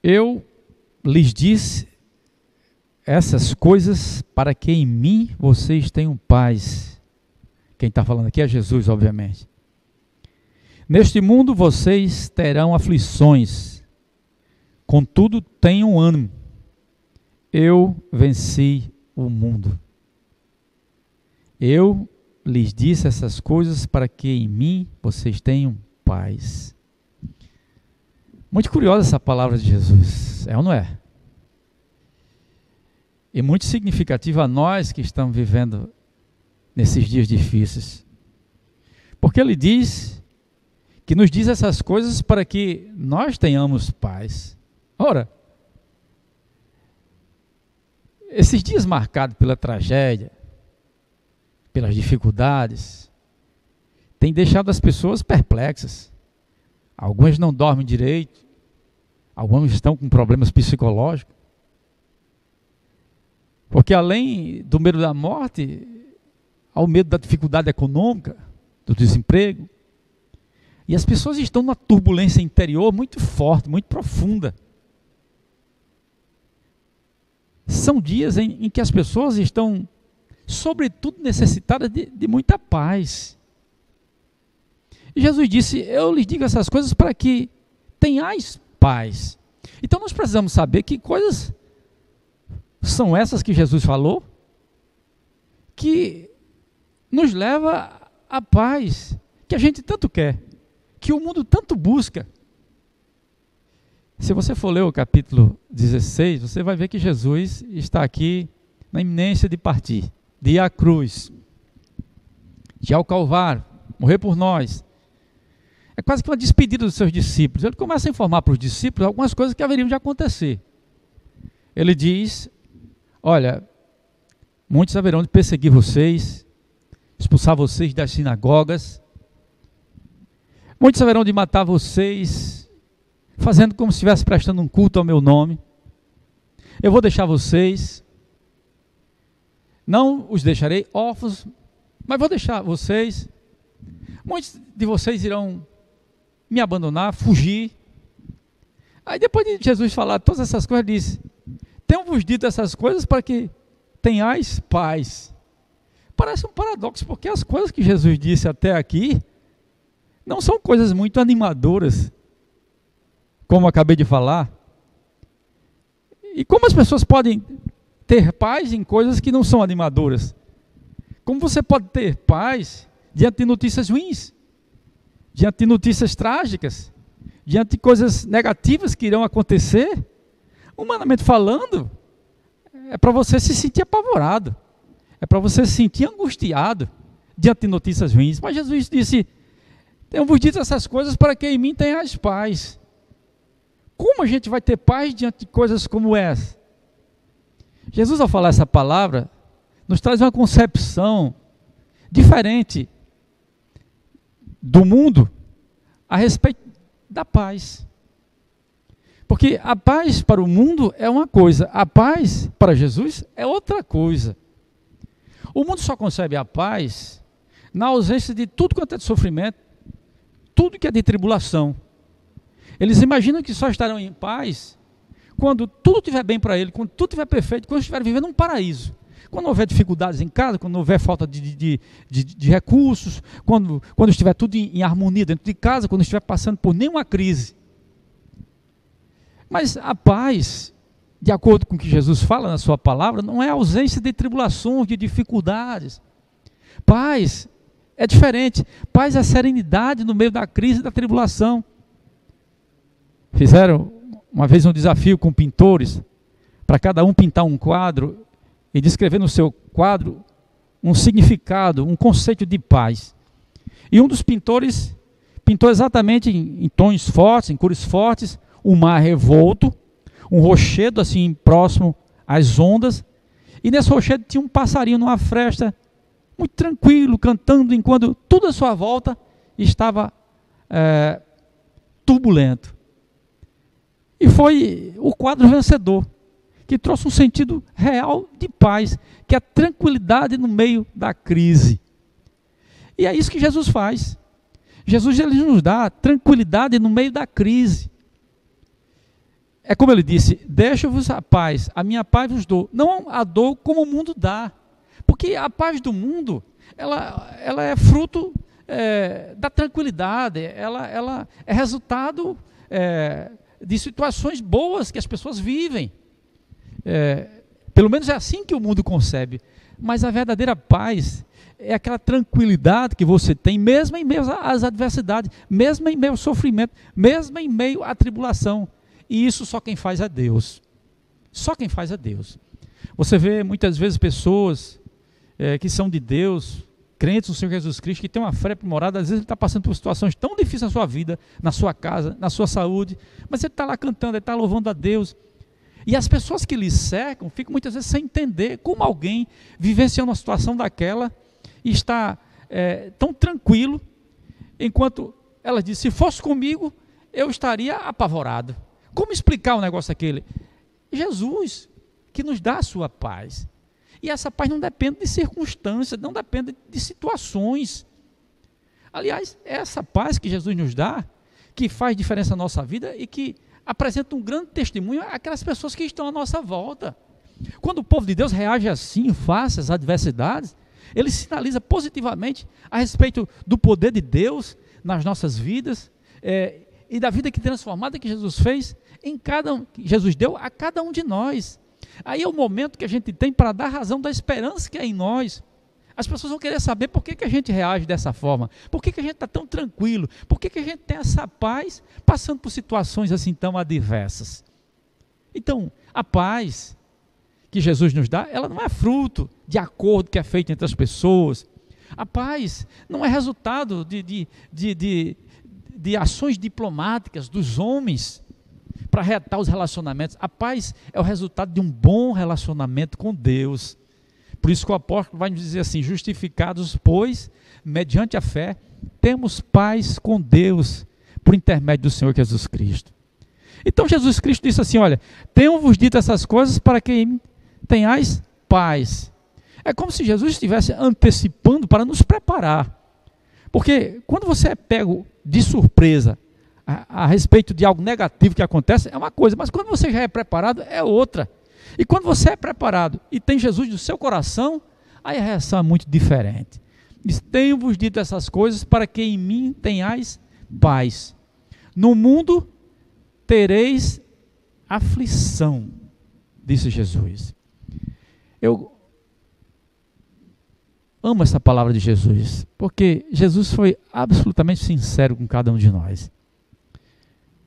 Eu lhes disse essas coisas para que em mim vocês tenham paz. Quem está falando aqui é Jesus, obviamente. Neste mundo vocês terão aflições, contudo tenham ânimo. Eu venci o mundo. Eu lhes disse essas coisas para que em mim vocês tenham paz. Muito curiosa essa palavra de Jesus, é ou não é? E muito significativa a nós que estamos vivendo nesses dias difíceis. Porque ele diz que nos diz essas coisas para que nós tenhamos paz. Ora, esses dias marcados pela tragédia, pelas dificuldades, têm deixado as pessoas perplexas. Algumas não dormem direito, algumas estão com problemas psicológicos. Porque além do medo da morte, há o medo da dificuldade econômica, do desemprego. E as pessoas estão numa turbulência interior muito forte, muito profunda. São dias em que as pessoas estão, sobretudo, necessitadas de muita paz. E Jesus disse, eu lhes digo essas coisas para que tenhais paz. Então nós precisamos saber que coisas são essas que Jesus falou, que nos leva à paz, que a gente tanto quer, que o mundo tanto busca. Se você for ler o capítulo 16, você vai ver que Jesus está aqui na iminência de partir, de ir à cruz, de ir ao Calvário, morrer por nós. É quase que uma despedida dos seus discípulos. Ele começa a informar para os discípulos algumas coisas que haveriam de acontecer. Ele diz, olha, muitos haverão de perseguir vocês, expulsar vocês das sinagogas, muitos haverão de matar vocês, fazendo como se estivesse prestando um culto ao meu nome. Eu vou deixar vocês, não os deixarei órfãos, mas vou deixar vocês. Muitos de vocês irão me abandonar, fugir. Aí depois de Jesus falar todas essas coisas, ele disse, tenho-vos dito essas coisas para que tenhais paz. Parece um paradoxo, porque as coisas que Jesus disse até aqui não são coisas muito animadoras, como acabei de falar. E como as pessoas podem ter paz em coisas que não são animadoras? Como você pode ter paz diante de notícias ruins, diante de notícias trágicas, diante de coisas negativas que irão acontecer? Humanamente falando, é para você se sentir apavorado, é para você se sentir angustiado diante de notícias ruins. Mas Jesus disse, tenho-vos dito essas coisas para que em mim tenhais paz. Como a gente vai ter paz diante de coisas como essa? Jesus, ao falar essa palavra, nos traz uma concepção diferente do mundo a respeito da paz. Porque a paz para o mundo é uma coisa, a paz para Jesus é outra coisa. O mundo só concebe a paz na ausência de tudo quanto é de sofrimento, tudo que é de tribulação. Eles imaginam que só estarão em paz quando tudo estiver bem para ele, quando tudo estiver perfeito, quando estiver vivendo um paraíso. Quando houver dificuldades em casa, quando houver falta de recursos, quando estiver tudo em harmonia dentro de casa, quando estiver passando por nenhuma crise. Mas a paz, de acordo com o que Jesus fala na sua palavra, não é a ausência de tribulações, de dificuldades. Paz é diferente. Paz é a serenidade no meio da crise e da tribulação. Fizeram uma vez um desafio com pintores, para cada um pintar um quadro e descrever no seu quadro um significado, um conceito de paz. E um dos pintores pintou exatamente em tons fortes, em cores fortes, um mar revolto, um rochedo assim próximo às ondas, e nesse rochedo tinha um passarinho numa fresta, muito tranquilo, cantando, enquanto tudo à sua volta estava turbulento. E foi o quadro vencedor, que trouxe um sentido real de paz, que é a tranquilidade no meio da crise. E é isso que Jesus faz. Jesus ele nos dá tranquilidade no meio da crise. é como ele disse, deixo-vos a paz, a minha paz vos dou, não a dou como o mundo dá, porque a paz do mundo, ela é fruto da tranquilidade, ela é resultado de situações boas que as pessoas vivem, pelo menos é assim que o mundo concebe, mas a verdadeira paz é aquela tranquilidade que você tem, mesmo em meio às adversidades, mesmo em meio ao sofrimento, mesmo em meio à tribulação. E isso só quem faz é Deus. Só quem faz é Deus. Você vê muitas vezes pessoas que são de Deus, crentes no Senhor Jesus Cristo, que tem uma fé aprimorada, às vezes ele está passando por situações tão difíceis na sua vida, na sua casa, na sua saúde, mas ele está lá cantando, ele está louvando a Deus. E as pessoas que lhe cercam ficam muitas vezes sem entender como alguém vivenciando uma situação daquela e está tão tranquilo, enquanto ela diz, se fosse comigo, eu estaria apavorado. Como explicar o negócio aquele? Jesus, que nos dá a sua paz. E essa paz não depende de circunstâncias, não depende de situações. Aliás, é essa paz que Jesus nos dá, que faz diferença na nossa vida e que apresenta um grande testemunho àquelas pessoas que estão à nossa volta. Quando o povo de Deus reage assim, face às adversidades, ele sinaliza positivamente a respeito do poder de Deus nas nossas vidas e da vida que transformada que Jesus fez que Jesus deu a cada um de nós. Aí é o momento que a gente tem para dar razão da esperança que é em nós. As pessoas vão querer saber por que a gente reage dessa forma, por que a gente está tão tranquilo, por que a gente tem essa paz passando por situações assim tão adversas. Então, a paz que Jesus nos dá, ela não é fruto de acordo que é feito entre as pessoas. A paz não é resultado de ações diplomáticas dos homens para reatar os relacionamentos. A paz é o resultado de um bom relacionamento com Deus. Por isso que o apóstolo vai nos dizer assim, justificados, pois, mediante a fé, temos paz com Deus, por intermédio do Senhor Jesus Cristo. Então Jesus Cristo disse assim, olha, tenho-vos dito essas coisas para que tenhais paz. É como se Jesus estivesse antecipando para nos preparar. Porque quando você é pego de surpresa a respeito de algo negativo que acontece, é uma coisa, mas quando você já é preparado, é outra. E quando você é preparado e tem Jesus no seu coração, aí a reação é muito diferente. Diz, tenho-vos dito essas coisas para que em mim tenhais paz. No mundo tereis aflição, disse Jesus. Eu amo essa palavra de Jesus, porque Jesus foi absolutamente sincero com cada um de nós.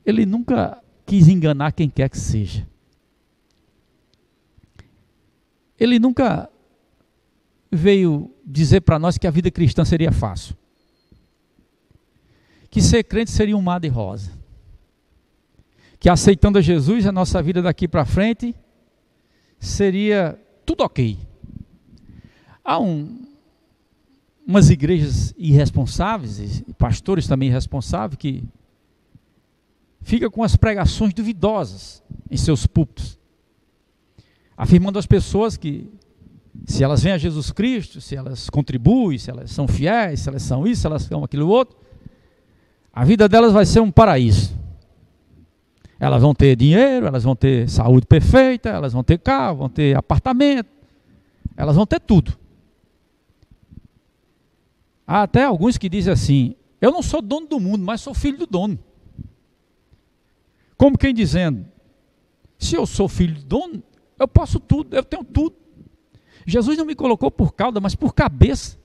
Ele nunca quis enganar quem quer que seja. Ele nunca veio dizer para nós que a vida cristã seria fácil. Que ser crente seria um mar de rosa. Que aceitando a Jesus, a nossa vida daqui para frente seria tudo ok. Há umas igrejas irresponsáveis, e pastores também irresponsáveis, que ficam com as pregações duvidosas em seus púlpitos, afirmando às pessoas que se elas vêm a Jesus Cristo, se elas contribuem, se elas são fiéis, se elas são isso, se elas são aquilo outro, a vida delas vai ser um paraíso. Elas vão ter dinheiro, elas vão ter saúde perfeita, elas vão ter carro, vão ter apartamento, elas vão ter tudo. Há até alguns que dizem assim, eu não sou dono do mundo, mas sou filho do dono. Como quem dizendo, se eu sou filho do dono, eu posso tudo, eu tenho tudo. Jesus não me colocou por cauda, mas por cabeça.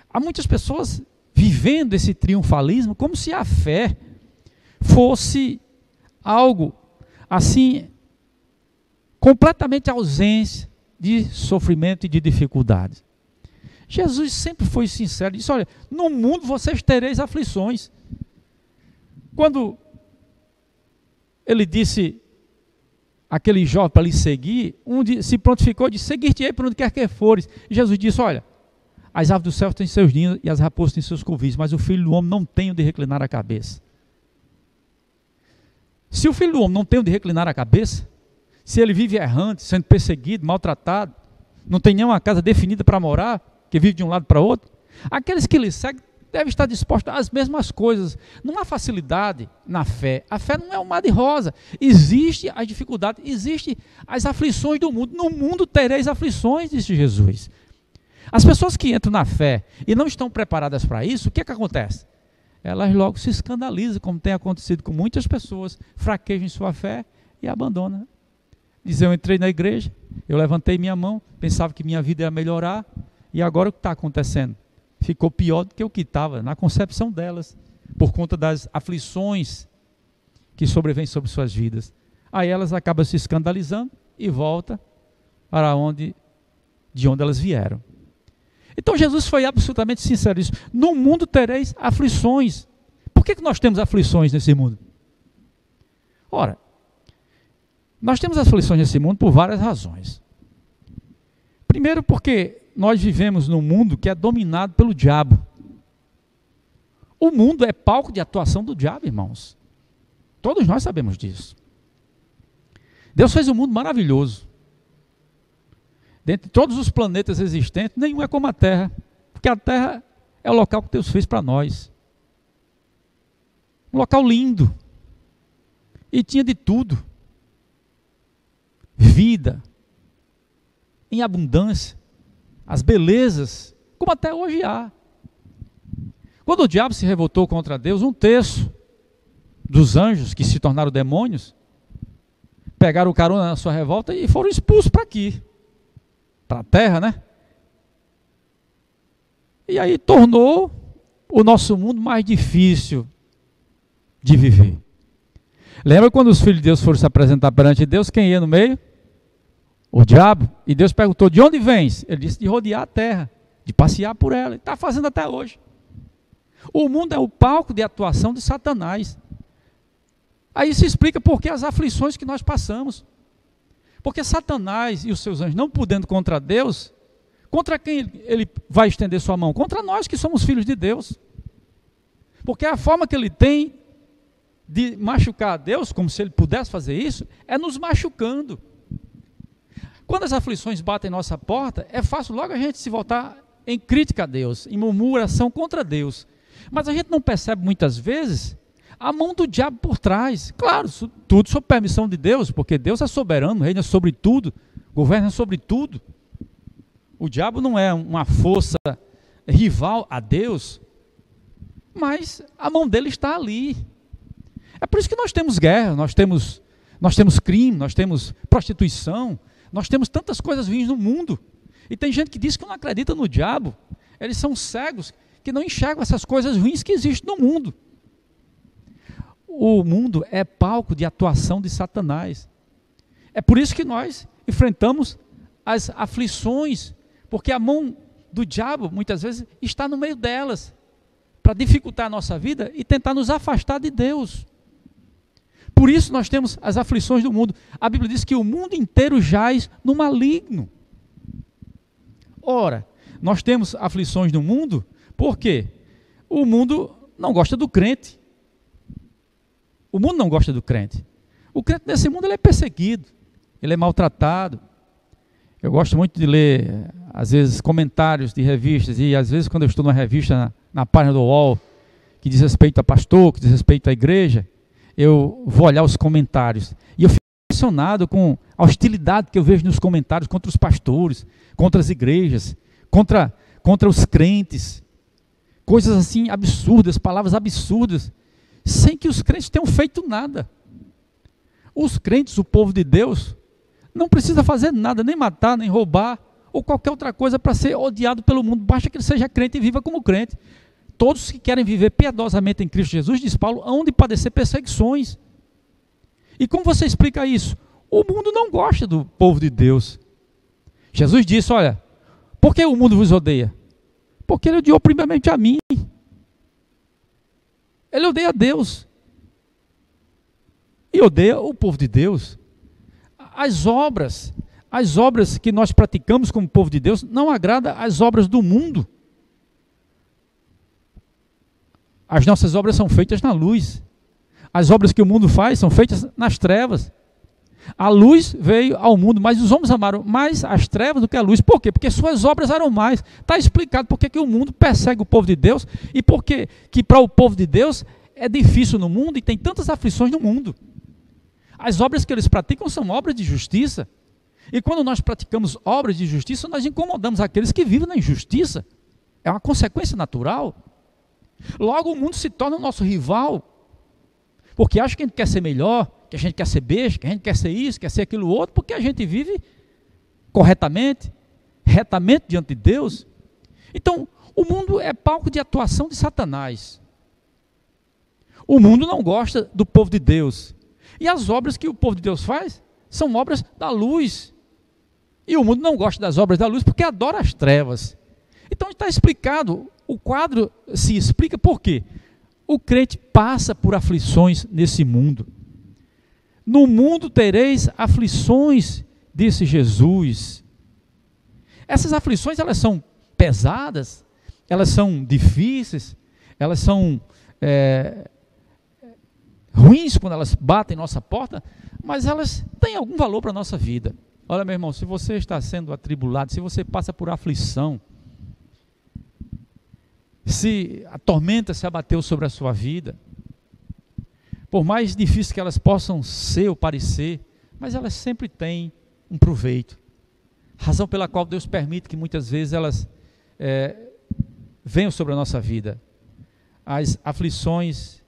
Há muitas pessoas vivendo esse triunfalismo como se a fé fosse algo assim, completamente ausência de sofrimento e de dificuldade. Jesus sempre foi sincero, disse, olha, no mundo vocês tereis aflições. Quando ele disse aquele jovem para lhe seguir, se prontificou e disse, seguir-te-ei por onde quer que fores. E Jesus disse, olha, as aves do céu têm seus ninhos e as raposas têm seus covis, mas o filho do homem não tem onde reclinar a cabeça. Se o filho do homem não tem onde reclinar a cabeça, se ele vive errante, sendo perseguido, maltratado, não tem nenhuma casa definida para morar, que vive de um lado para outro, aqueles que lhe seguem deve estar disposta às mesmas coisas. Não há facilidade na fé. A fé não é um mar de rosa. Existe as dificuldades, existe as aflições do mundo. No mundo tereis aflições, disse Jesus. As pessoas que entram na fé e não estão preparadas para isso, o que é que acontece? Elas logo se escandalizam, como tem acontecido com muitas pessoas, fraquejam em sua fé e abandonam. Diz, eu entrei na igreja, eu levantei minha mão, pensava que minha vida ia melhorar, e agora o que está acontecendo? Ficou pior do que o que estava na concepção delas, por conta das aflições que sobrevêm sobre suas vidas. Aí elas acabam se escandalizando e voltam para de onde elas vieram. Então Jesus foi absolutamente sincero nisso. No mundo tereis aflições. Por que nós temos aflições nesse mundo? Ora, nós temos aflições nesse mundo por várias razões. Primeiro porque nós vivemos num mundo que é dominado pelo diabo. O mundo é palco de atuação do diabo, irmãos. Todos nós sabemos disso. Deus fez um mundo maravilhoso. Dentre todos os planetas existentes, nenhum é como a Terra. Porque a Terra é o local que Deus fez para nós. Um local lindo. E tinha de tudo. Vida. Em abundância. As belezas. Como até hoje há. Quando o diabo se revoltou contra Deus, 1/3 dos anjos que se tornaram demônios pegaram carona na sua revolta e foram expulsos para aqui. Para a terra, né? E aí tornou o nosso mundo mais difícil de viver. Lembra quando os filhos de Deus foram se apresentar perante Deus, quem ia no meio? O diabo. E Deus perguntou, de onde vens? Ele disse, de rodear a terra, de passear por ela. Ele está fazendo até hoje. O mundo é o palco de atuação de Satanás. Aí se explica por que as aflições que nós passamos. Porque Satanás e os seus anjos, não podendo contra Deus, contra quem ele vai estender sua mão? Contra nós que somos filhos de Deus. Porque a forma que ele tem de machucar a Deus, como se ele pudesse fazer isso, é nos machucando. Quando as aflições batem em nossa porta, é fácil logo a gente se voltar em crítica a Deus, em murmuração contra Deus. Mas a gente não percebe muitas vezes a mão do diabo por trás. Claro, tudo sob permissão de Deus, porque Deus é soberano, reina sobre tudo, governa sobre tudo. O diabo não é uma força rival a Deus, mas a mão dele está ali. É por isso que nós temos guerra, nós temos crime, nós temos prostituição, nós temos tantas coisas ruins no mundo. E tem gente que diz que não acredita no diabo. Eles são cegos, que não enxergam essas coisas ruins que existem no mundo. O mundo é palco de atuação de Satanás. É por isso que nós enfrentamos as aflições, porque a mão do diabo, muitas vezes, está no meio delas, para dificultar a nossa vida e tentar nos afastar de Deus. Por isso nós temos as aflições do mundo. A Bíblia diz que o mundo inteiro jaz no maligno. Ora, nós temos aflições no mundo, por quê? O mundo não gosta do crente. O mundo não gosta do crente. O crente nesse mundo ele é perseguido, ele é maltratado. Eu gosto muito de ler, às vezes, comentários de revistas, e às vezes quando eu estou numa revista na página do UOL, que diz respeito a pastor, que diz respeito à igreja, eu vou olhar os comentários, e eu fico impressionado com a hostilidade que eu vejo nos comentários contra os pastores, contra as igrejas, contra os crentes, coisas assim absurdas, palavras absurdas, sem que os crentes tenham feito nada. Os crentes, o povo de Deus, não precisa fazer nada, nem matar, nem roubar, ou qualquer outra coisa para ser odiado pelo mundo, basta que ele seja crente e viva como crente. Todos que querem viver piedosamente em Cristo Jesus, diz Paulo, hão de padecer perseguições. E como você explica isso? O mundo não gosta do povo de Deus. Jesus disse, olha, por que o mundo vos odeia? Porque ele odiou primeiramente a mim. Ele odeia a Deus. E odeia o povo de Deus. As obras que nós praticamos como povo de Deus não agradam às obras do mundo. As nossas obras são feitas na luz. As obras que o mundo faz são feitas nas trevas. A luz veio ao mundo, mas os homens amaram mais as trevas do que a luz. Por quê? Porque suas obras eram mais. Está explicado por que o mundo persegue o povo de Deus e por que para o povo de Deus é difícil no mundo e tem tantas aflições no mundo. As obras que eles praticam são obras de justiça. E quando nós praticamos obras de justiça, nós incomodamos aqueles que vivem na injustiça. É uma consequência natural. Logo o mundo se torna o nosso rival. Porque acha que a gente quer ser melhor, que a gente quer ser besta, que a gente quer ser isso, quer ser aquilo outro, porque a gente vive corretamente, retamente diante de Deus. Então, o mundo é palco de atuação de Satanás. O mundo não gosta do povo de Deus. E as obras que o povo de Deus faz são obras da luz. E o mundo não gosta das obras da luz porque adora as trevas. Então está explicado, o quadro se explica por quê. O crente passa por aflições nesse mundo. No mundo tereis aflições, disse Jesus. Essas aflições, elas são pesadas, elas são difíceis, elas são ruins quando elas batem nossa porta, mas elas têm algum valor para a nossa vida. Olha, meu irmão, se você está sendo atribulado, se você passa por aflição, se a tormenta se abateu sobre a sua vida, por mais difíceis que elas possam ser ou parecer, mas elas sempre têm um proveito. Razão pela qual Deus permite que muitas vezes elas venham sobre a nossa vida. As aflições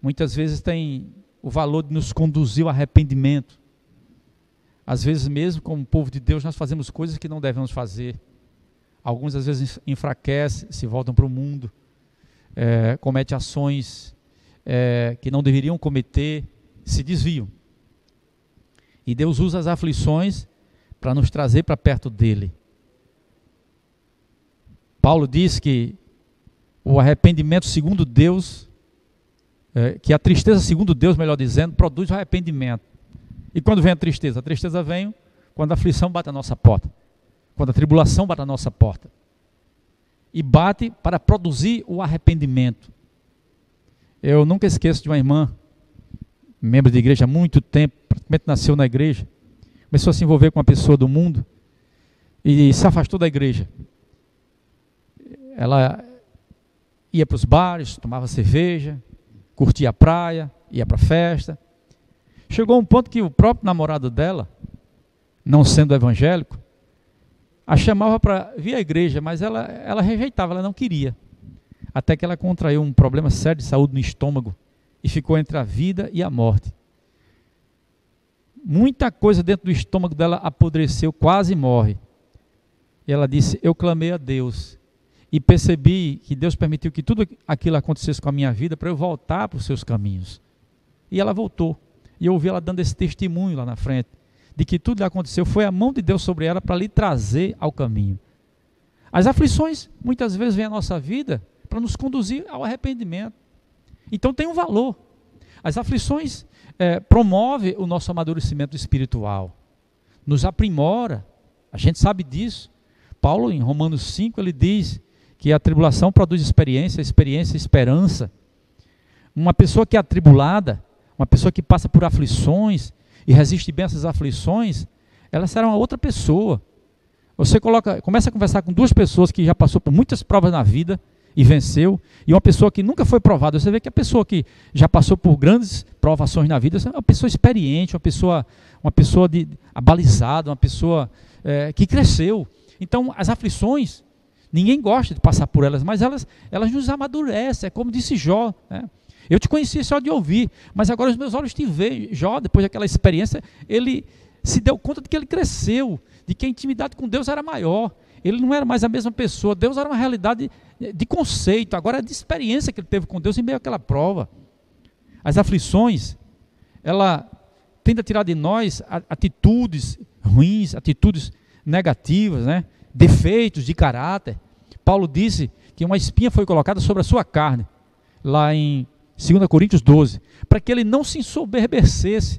muitas vezes têm o valor de nos conduzir ao arrependimento. Às vezes mesmo como povo de Deus nós fazemos coisas que não devemos fazer. Alguns às vezes enfraquecem, se voltam para o mundo, cometem ações que não deveriam cometer, se desviam. E Deus usa as aflições para nos trazer para perto dele. Paulo diz que o arrependimento segundo Deus, que a tristeza segundo Deus, melhor dizendo, produz o arrependimento. E quando vem a tristeza? A tristeza vem quando a aflição bate à nossa porta. Quando a tribulação bate à nossa porta. E bate para produzir o arrependimento. Eu nunca esqueço de uma irmã, membro de igreja há muito tempo, praticamente nasceu na igreja, começou a se envolver com uma pessoa do mundo e se afastou da igreja. Ela ia para os bares, tomava cerveja, curtia a praia, ia para a festa. Chegou a um ponto que o próprio namorado dela, não sendo evangélico, a chamava para vir à igreja, mas ela rejeitava, ela não queria. Até que ela contraiu um problema sério de saúde no estômago e ficou entre a vida e a morte. Muita coisa dentro do estômago dela apodreceu, quase morre. E ela disse, eu clamei a Deus e percebi que Deus permitiu que tudo aquilo acontecesse com a minha vida para eu voltar para os seus caminhos. E ela voltou. E eu ouvi ela dando esse testemunho lá na frente, de que tudo que aconteceu foi a mão de Deus sobre ela para lhe trazer ao caminho. As aflições muitas vezes vêm à nossa vida para nos conduzir ao arrependimento. Então tem um valor. As aflições promovem o nosso amadurecimento espiritual, nos aprimora, a gente sabe disso. Paulo em Romanos 5 ele diz que a tribulação produz experiência, experiência, esperança. Uma pessoa que é atribulada, uma pessoa que passa por aflições e resiste bem a essas aflições, ela será uma outra pessoa. Você começa a conversar com duas pessoas que já passou por muitas provas na vida e venceu, e uma pessoa que nunca foi provada. Você vê que a pessoa que já passou por grandes provações na vida é uma pessoa experiente, uma pessoa abalizada, uma pessoa que cresceu. Então as aflições, ninguém gosta de passar por elas, mas elas nos amadurecem, é como disse Jó, né? Eu te conhecia só de ouvir, mas agora os meus olhos te veem. Jó, depois daquela experiência, ele se deu conta de que ele cresceu, de que a intimidade com Deus era maior. Ele não era mais a mesma pessoa. Deus era uma realidade de conceito, agora é de experiência que ele teve com Deus em meio àquela prova. As aflições, ela tende a tirar de nós atitudes ruins, atitudes negativas, né? Defeitos de caráter. Paulo disse que uma espinha foi colocada sobre a sua carne, lá em 2 Coríntios 12, para que ele não se ensoberbecesse.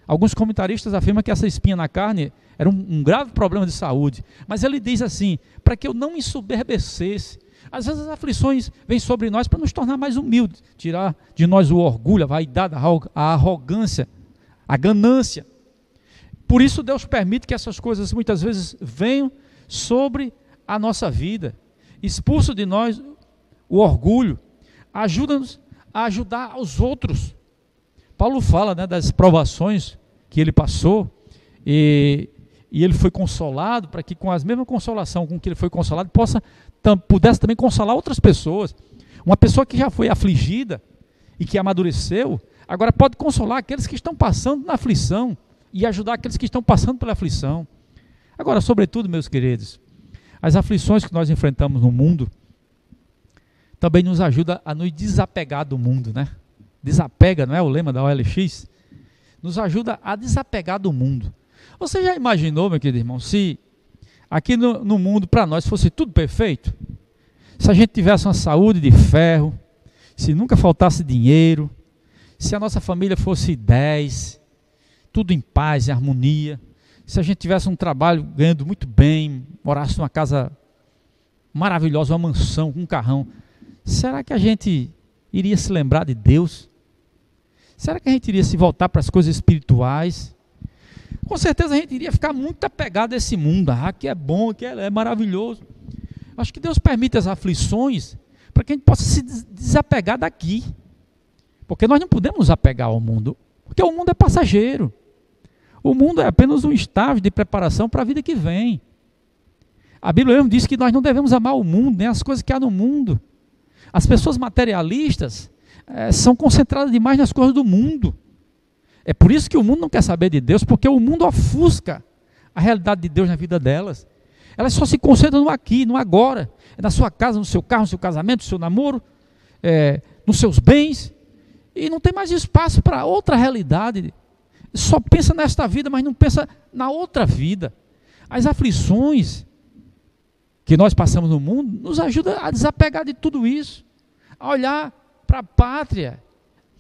Alguns comentaristas afirmam que essa espinha na carne era um grave problema de saúde, mas ele diz assim, para que eu não me ensoberbecesse. Às vezes as aflições vêm sobre nós para nos tornar mais humildes, tirar de nós o orgulho, a vaidade, a arrogância, a ganância. Por isso Deus permite que essas coisas muitas vezes venham sobre a nossa vida. Expulsa de nós o orgulho. Ajuda-nos a ajudar aos outros. Paulo fala, né, das provações que ele passou e ele foi consolado para que com a mesma consolação com que ele foi consolado pudesse também consolar outras pessoas. Uma pessoa que já foi afligida e que amadureceu, agora pode consolar aqueles que estão passando na aflição e ajudar aqueles que estão passando pela aflição. Agora, sobretudo, meus queridos, as aflições que nós enfrentamos no mundo também nos ajuda a nos desapegar do mundo, né? Desapega, não é o lema da OLX? Nos ajuda a desapegar do mundo. Você já imaginou, meu querido irmão, se aqui no mundo para nós fosse tudo perfeito? Se a gente tivesse uma saúde de ferro, se nunca faltasse dinheiro, se a nossa família fosse 10, tudo em paz, em harmonia, se a gente tivesse um trabalho ganhando muito bem, morasse numa casa maravilhosa, uma mansão, com um carrão, será que a gente iria se lembrar de Deus? Será que a gente iria se voltar para as coisas espirituais? Com certeza a gente iria ficar muito apegado a esse mundo, que é bom, que é maravilhoso. Acho que Deus permite as aflições para que a gente possa se desapegar daqui. Porque nós não podemos nos apegar ao mundo, porque o mundo é passageiro. O mundo é apenas um estágio de preparação para a vida que vem. A Bíblia mesmo diz que nós não devemos amar o mundo, nem as coisas que há no mundo. As pessoas materialistas são concentradas demais nas coisas do mundo. É por isso que o mundo não quer saber de Deus, porque o mundo ofusca a realidade de Deus na vida delas. Elas só se concentram no aqui, no agora. É na sua casa, no seu carro, no seu casamento, no seu namoro, nos seus bens. E não tem mais espaço para outra realidade. Só pensa nesta vida, mas não pensa na outra vida. As aflições que nós passamos no mundo nos ajudam a desapegar de tudo isso. A olhar para a pátria,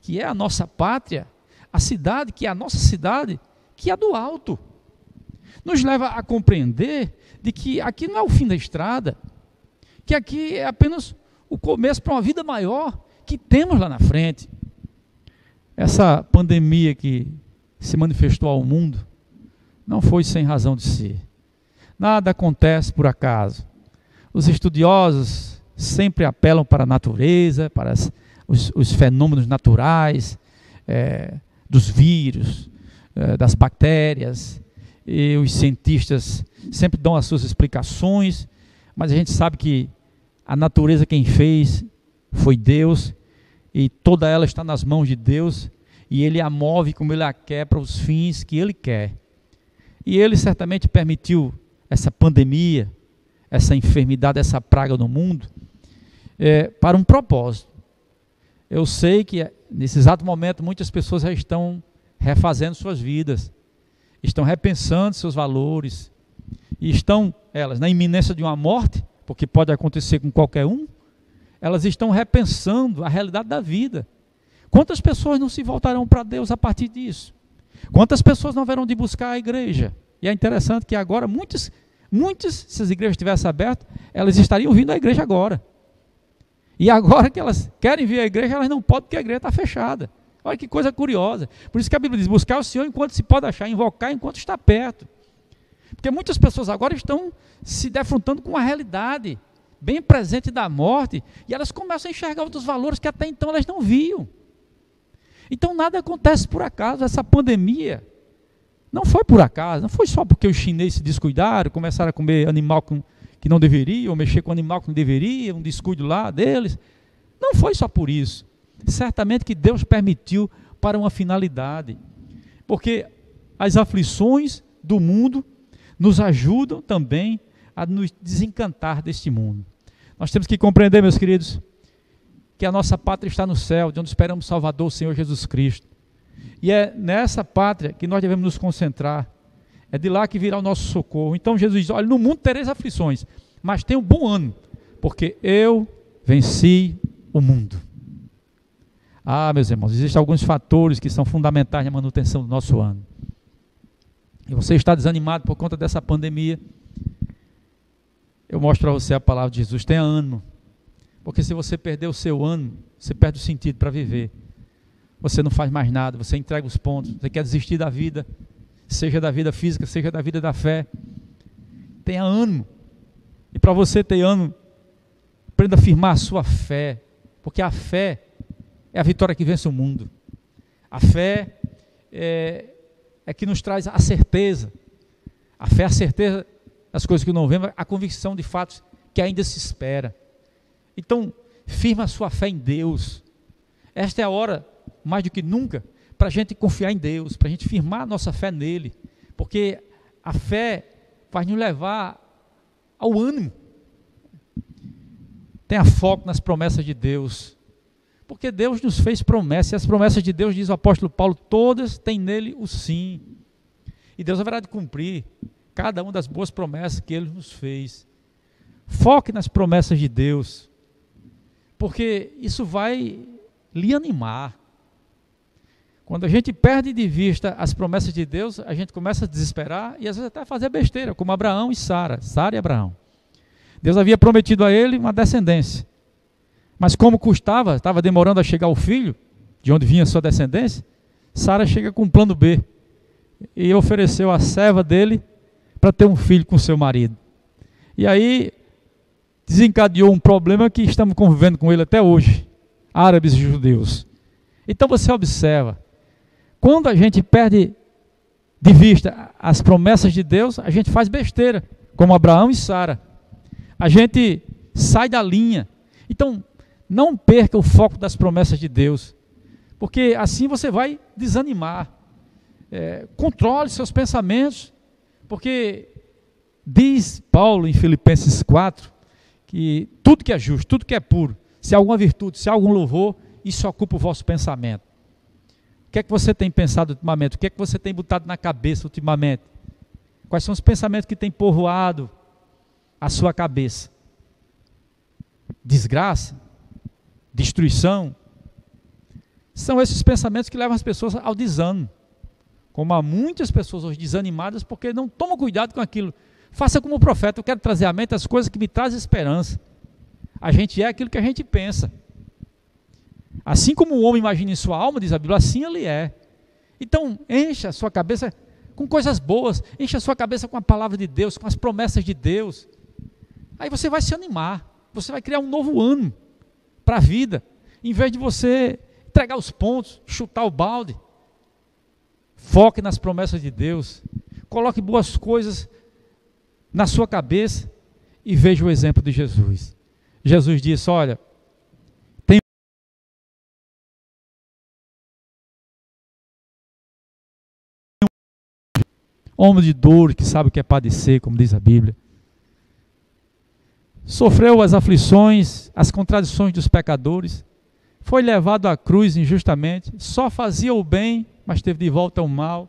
que é a nossa pátria, a cidade, que é a nossa cidade, que é do alto. Nos leva a compreender de que aqui não é o fim da estrada, que aqui é apenas o começo para uma vida maior que temos lá na frente. Essa pandemia que se manifestou ao mundo não foi sem razão de ser. Nada acontece por acaso. Os estudiosos sempre apelam para a natureza, para os fenômenos naturais, dos vírus, das bactérias, e os cientistas sempre dão as suas explicações, mas a gente sabe que a natureza quem fez foi Deus, e toda ela está nas mãos de Deus, e Ele a move como Ele a quer para os fins que Ele quer. E Ele certamente permitiu essa pandemia, essa enfermidade, essa praga no mundo, para um propósito. Eu sei que nesse exato momento muitas pessoas já estão refazendo suas vidas, estão repensando seus valores, e estão elas na iminência de uma morte, porque pode acontecer com qualquer um, elas estão repensando a realidade da vida. Quantas pessoas não se voltarão para Deus a partir disso? Quantas pessoas não verão de buscar a igreja? E é interessante que agora muitas, se as igrejas estivessem abertas, elas estariam vindo à igreja agora. E agora que elas querem vir à igreja, elas não podem porque a igreja está fechada. Olha que coisa curiosa. Por isso que a Bíblia diz, buscar o Senhor enquanto se pode achar, invocar enquanto está perto. Porque muitas pessoas agora estão se defrontando com a realidade bem presente da morte, e elas começam a enxergar outros valores que até então elas não viam. Então nada acontece por acaso. Essa pandemia não foi por acaso, não foi só porque os chineses se descuidaram, começaram a comer animal que não deveria, ou mexer com animal que não deveria, um descuido lá deles. Não foi só por isso. Certamente que Deus permitiu para uma finalidade. Porque as aflições do mundo nos ajudam também a nos desencantar deste mundo. Nós temos que compreender, meus queridos, que a nossa pátria está no céu, de onde esperamos o Salvador, o Senhor Jesus Cristo. E é nessa pátria que nós devemos nos concentrar. É de lá que virá o nosso socorro. Então Jesus diz, olha, no mundo tereis aflições, mas tenham bom ânimo, porque eu venci o mundo. Ah, meus irmãos, existem alguns fatores que são fundamentais na manutenção do nosso ano. E você está desanimado por conta dessa pandemia, eu mostro para você a palavra de Jesus, tenha ânimo. Porque se você perder o seu ânimo, você perde o sentido para viver. Você não faz mais nada, você entrega os pontos, você quer desistir da vida. seja da vida física, seja da vida da fé. Tenha ânimo. E para você ter ânimo, aprenda a firmar a sua fé, porque a fé é a vitória que vence o mundo. A fé é que nos traz a certeza. A fé é a certeza das coisas que não vemos, a convicção de fatos que ainda se espera. Então, firma a sua fé em Deus. Esta é a hora, mais do que nunca, para a gente confiar em Deus, para a gente firmar a nossa fé nele, porque a fé vai nos levar ao ânimo. Tenha foco nas promessas de Deus, porque Deus nos fez promessas, e as promessas de Deus, diz o apóstolo Paulo, todas têm nele o sim, e Deus haverá de cumprir cada uma das boas promessas que Ele nos fez. Foque nas promessas de Deus, porque isso vai lhe animar. Quando a gente perde de vista as promessas de Deus, a gente começa a desesperar e às vezes até a fazer besteira, como Abraão e Sara, Sara e Abraão. Deus havia prometido a ele uma descendência, mas como custava, estava demorando a chegar o filho, de onde vinha a sua descendência, Sara chega com um plano B, e ofereceu a serva dele para ter um filho com seu marido. E aí desencadeou um problema que estamos convivendo com ele até hoje, árabes e judeus. Então você observa, quando a gente perde de vista as promessas de Deus, a gente faz besteira, como Abraão e Sara. A gente sai da linha. Então, não perca o foco das promessas de Deus, porque assim você vai desanimar. Controle seus pensamentos, porque diz Paulo em Filipenses 4, que tudo que é justo, tudo que é puro, se há alguma virtude, se há algum louvor, isso ocupa o vosso pensamento. O que é que você tem pensado ultimamente? O que é que você tem botado na cabeça ultimamente? Quais são os pensamentos que têm povoado a sua cabeça? Desgraça? Destruição? São esses pensamentos que levam as pessoas ao desânimo. Como há muitas pessoas hoje desanimadas porque não tomam cuidado com aquilo. Faça como o profeta, eu quero trazer à mente as coisas que me trazem esperança. A gente é aquilo que a gente pensa. Assim como o homem imagina em sua alma, diz a Bíblia, assim ele é. Então, encha a sua cabeça com coisas boas, encha a sua cabeça com a palavra de Deus, com as promessas de Deus. Aí você vai se animar, você vai criar um novo ânimo para a vida, em vez de você entregar os pontos, chutar o balde. Foque nas promessas de Deus, coloque boas coisas na sua cabeça e veja o exemplo de Jesus. Jesus disse, olha, homem de dor, que sabe o que é padecer, como diz a Bíblia. Sofreu as aflições, as contradições dos pecadores, foi levado à cruz injustamente, só fazia o bem, mas teve de volta o mal.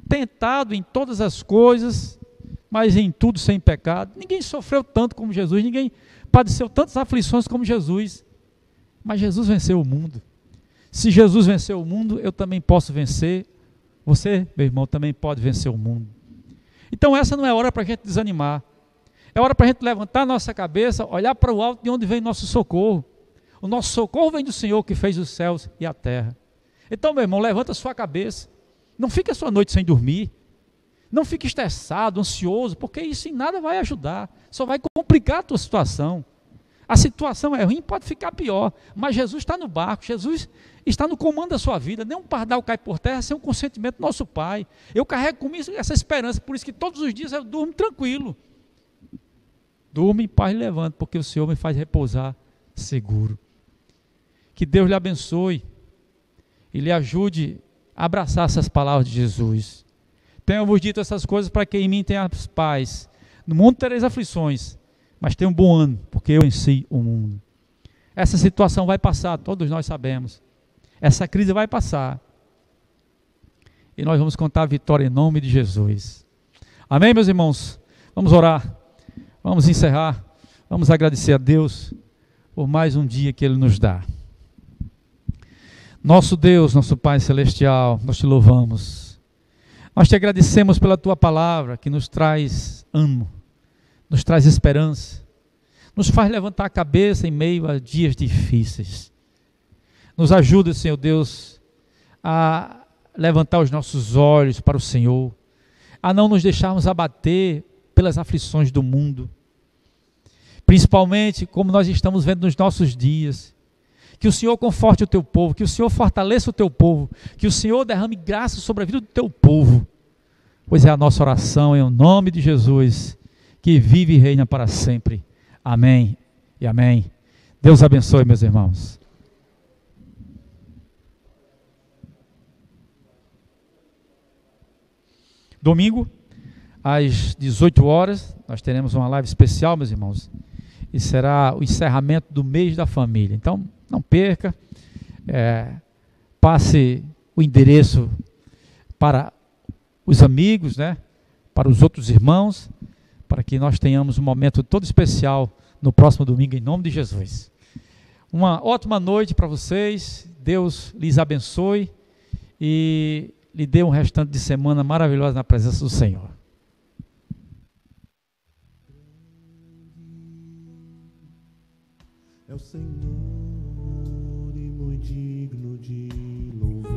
Tentado em todas as coisas, mas em tudo sem pecado. Ninguém sofreu tanto como Jesus, ninguém padeceu tantas aflições como Jesus. Mas Jesus venceu o mundo. Se Jesus venceu o mundo, eu também posso vencer. Você, meu irmão, também pode vencer o mundo. Então essa não é hora para a gente desanimar. É hora para a gente levantar a nossa cabeça, olhar para o alto de onde vem nosso socorro. O nosso socorro vem do Senhor que fez os céus e a terra. Então, meu irmão, levanta a sua cabeça. Não fique a sua noite sem dormir. Não fique estressado, ansioso, porque isso em nada vai ajudar. Só vai complicar a tua situação. A situação é ruim, pode ficar pior. Mas Jesus está no barco, Jesus está no comando da sua vida. Nem um pardal cai por terra sem o consentimento do nosso Pai. Eu carrego comigo essa esperança, por isso que todos os dias eu durmo tranquilo. Durmo em paz e levanto, porque o Senhor me faz repousar seguro. Que Deus lhe abençoe e lhe ajude a abraçar essas palavras de Jesus. Tenho-vos dito essas coisas para que em mim tenha paz. No mundo tereis aflições, mas tenham um bom ânimo, porque eu venci o mundo. Essa situação vai passar, todos nós sabemos. Essa crise vai passar. E nós vamos contar a vitória em nome de Jesus. Amém, meus irmãos? Vamos orar. Vamos encerrar. Vamos agradecer a Deus por mais um dia que Ele nos dá. Nosso Deus, nosso Pai Celestial, nós te louvamos. Nós te agradecemos pela tua palavra que nos traz ânimo, nos traz esperança, nos faz levantar a cabeça em meio a dias difíceis. Nos ajuda, Senhor Deus, a levantar os nossos olhos para o Senhor, a não nos deixarmos abater pelas aflições do mundo, principalmente como nós estamos vendo nos nossos dias. Que o Senhor conforte o teu povo, que o Senhor fortaleça o teu povo, que o Senhor derrame graça sobre a vida do teu povo, pois é a nossa oração em nome de Jesus, que vive e reina para sempre. Amém e amém. Deus abençoe, meus irmãos. Domingo, às 18 horas, nós teremos uma live especial, meus irmãos, e será o encerramento do mês da família. Então, não perca, passe o endereço para os amigos, né, para os outros irmãos, para que nós tenhamos um momento todo especial no próximo domingo, em nome de Jesus. Uma ótima noite para vocês, Deus lhes abençoe e lhe dê um restante de semana maravilhosa na presença do Senhor. É o Senhor e muito digno de louvor.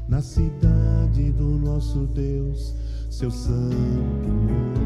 Na cidade do nosso Deus, seu santo